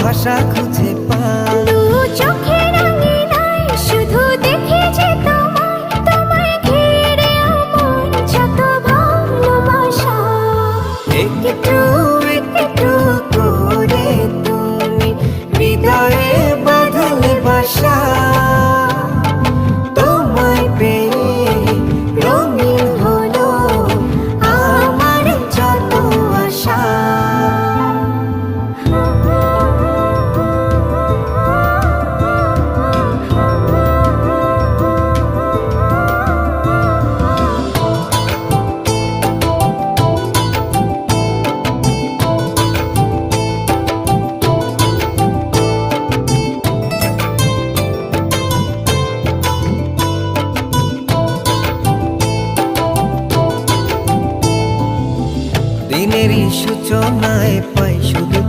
ভাষা খুঁজে পাই। দু চোখের আঙিনায় শুধু দেখি যে তোমায়, তোমায় ঘিরে আমার যত ভালোবাসা। একটু একটু করে তুমি হৃদয়ে বাঁধলে বাসা। তোমায় পেয়ে রঙিন হলো আমার যত আশা। দিনেরই সূচনায় পাই শুধু